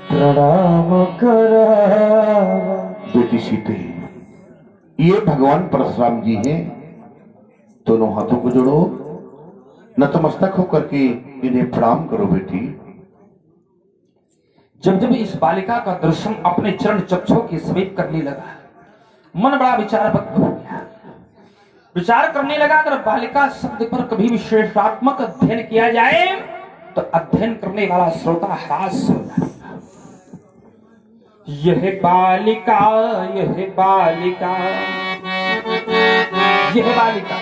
प्रणाम करा। बेटी सीते, ये भगवान परशुराम जी हैं। दोनों हाथों को जोड़ो, नतमस्तक होकर के इन्हें प्रणाम करो बेटी। जब जब इस बालिका का दर्शन अपने चरण चक्षुओं के समीप करने लगा, मन बड़ा विचारबद्ध हो गया। विचार करने लगा, अगर बालिका शब्द पर कभी विशेषात्मक अध्ययन किया जाए तो अध्ययन करने वाला श्रोता हरास हो जाएगा। यह बालिका, यह बालिका, यह बालिका,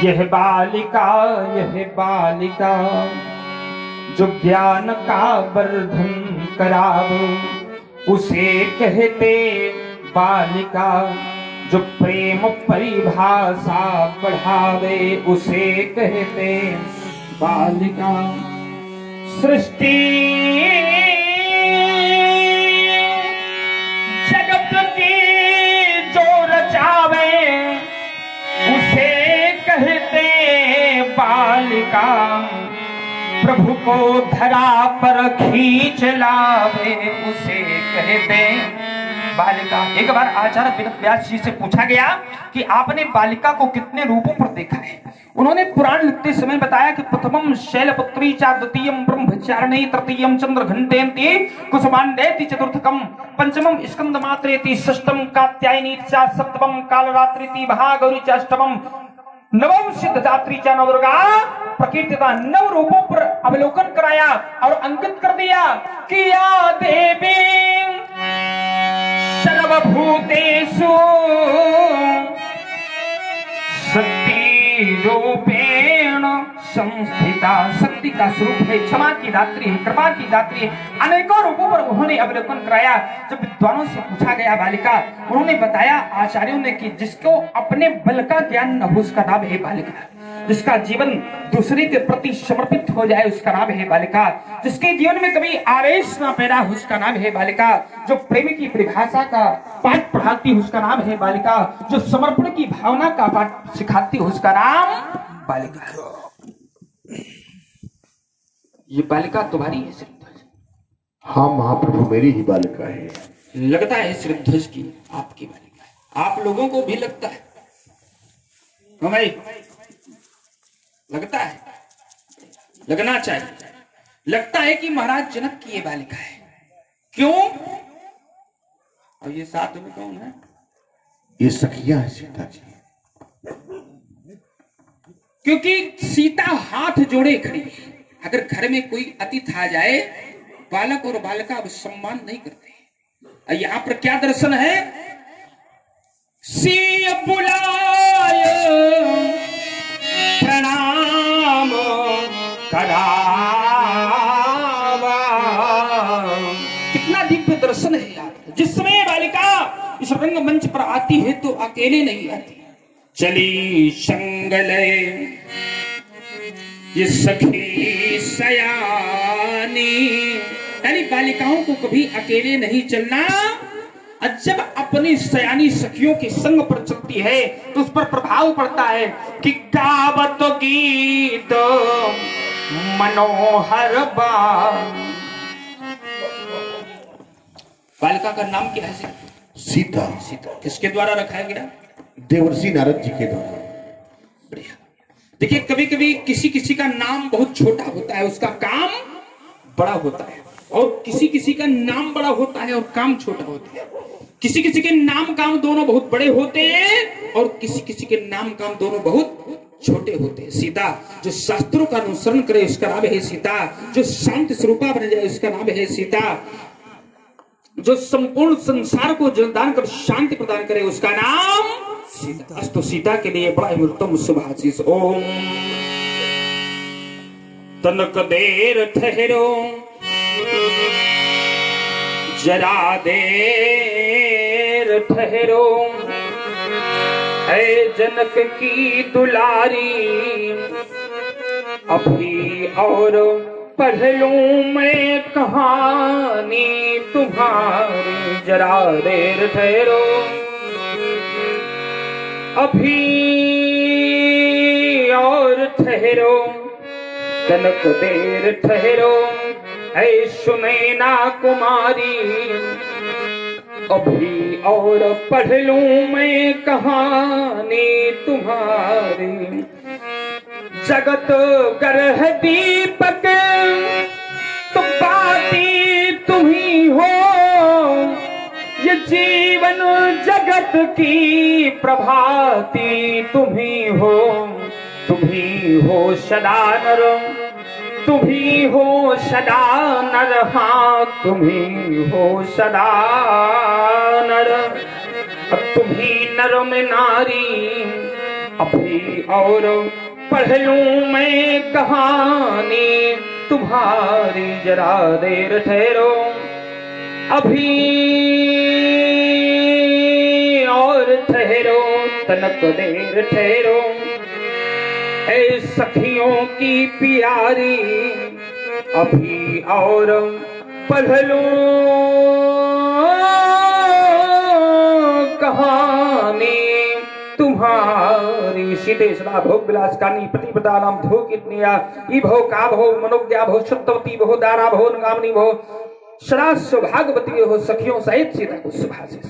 यह बालिका, यह बालिका, जो ज्ञान का वर्धन करावो उसे कहते बालिका, जो प्रेम परिभाषा बढ़ावे उसे कहते बालिका। सृष्टि जगत की जो रचावे उसे कहते बालिका, प्रभु को धरा पर खींच लावे उसे कहते बालिका। एक बार आचार्य विनोद व्यास जी से पूछा गया कि आपने बालिका को कितने रूपों पर देखा है। उन्होंने पुराण लिखते समय बताया कि प्रथमम शैलपुत्री चा, द्वितीयम ब्रह्मचारिणी, तृतीयम चंद्रघंटेति, कुसुमांडेति, चतुर्थकम पंचमम स्कंद मात्रेति, षष्ठम कात्यायनी चा, सप्तमम कालरात्रिति, महागौरी चा, अष्टमम नवम सिद्धदात्री चा, नवदुर्गा प्रकीर्तिता। नव रूपों पर अवलोकन कराया और अंकित कर दिया कि या देवी सर्वभूतेषु शक्ति रूपेण संस्थिता। शक्ति का स्वरूप है, क्षमा की दात्री है, कृपा की दात्री है। अनेकों रूपों पर उन्होंने अवलोकन कराया। जब विद्वानों से पूछा गया बालिका, उन्होंने बताया आचार्यों ने कि जिसको अपने बल का ज्ञान न हो उसका नाम है बालिका। जिसका जीवन दूसरे के प्रति समर्पित हो जाए उसका नाम है बालिका। जिसके जीवन में कभी आवेश न पैदा हो उसका नाम है बालिका। जो प्रेम की परिभाषा का पाठ पढ़ाती है उसका नाम है बालिका। जो समर्पण की भावना का पाठ सिखाती है उसका नाम बालिका। ये बालिका तुम्हारी है श्रीध्वज? हाँ महाप्रभु, मेरी ही बालिका है। लगता है श्रीध्वज की आपकी बालिका है। आप लोगों को भी लगता है? भाई लगता है, लगना चाहिए। लगता है कि महाराज जनक की ये बालिका है। क्यों? और ये साथ में कौन है? ये सखियां है सीता जी। क्योंकि सीता हाथ जोड़े खड़ी है। अगर घर में कोई अतिथि आ जाए, बालक और बालिका सम्मान नहीं करते। यहां पर क्या दर्शन है? सी बुलाय प्रणाम करावा। कितना दिव्य दर्शन है यार। जिस समय बालिका इस रंग मंच पर आती है तो अकेले नहीं आती। चली संगलय ये सखी सयानी, यानी बालिकाओं को कभी अकेले नहीं चलना। और जब अपनी सयानी सखियों के संग पर चलती है तो उस पर प्रभाव पड़ता है कि गावत गीत मनोहर बालिका का नाम क्या है? सीता। सीता किसके द्वारा रखा गया? देवर्षि नारद जी के द्वारा। बढ़िया। देखिए, कभी कभी किसी किसी का नाम बहुत छोटा होता है, उसका काम बड़ा होता है, और किसी किसी का नाम बड़ा होता है और काम छोटा होता है। किसी किसी के नाम काम दोनों बहुत बड़े होते हैं और किसी किसी के नाम काम दोनों बहुत छोटे होते हैं। सीता जो शास्त्रों का अनुसरण करे उसका नाम है सीता। जो शांत स्वरूपा बन जाए उसका नाम है सीता। जो संपूर्ण संसार को जलदान कर शांति प्रदान करे उसका नाम सीता। अस्तु सीता के लिए बड़ा ही उत्तम शुभाशीष। ओम तनक देर ठहरो जरा देर ठहरो, है जनक की दुलारी अभी और पढ़ लूं मैं कहानी तुम्हारी। जरा देर ठहरो अभी और ठहरो, जनक देर ठहरो, है सुनैना कुमारी, अभी और पढ़ लूं मैं कहानी तुम्हारी। जगत गर्ह दीपक तो बाती तुम्ही हो, ये जीवन जगत की प्रभाती तुम्ही हो। तुम्ही हो सदा नर, तुम्ही हो सदा नर, हाँ तुम्ही हो सदा नर। तुम्ही नर में नारी, अभी और पढ़ लूं मैं कहानी तुम्हारी। जरा देर ठहरो, अभी और ठहरो, तनक देर ठहरो। ऐ सखियों की प्यारी, अभी और पढ़ लो कहानी तुम्हारी। सीधे सदा भोग विलास कानी प्रतिपदा नाम धो कितनिया। ई भो का भो मनोज्ञा भो सत्यवती भो दारा भो नगामनी भो, सदा सौभाग्यवती हो सखियों सहित सीता को शुभाशीष।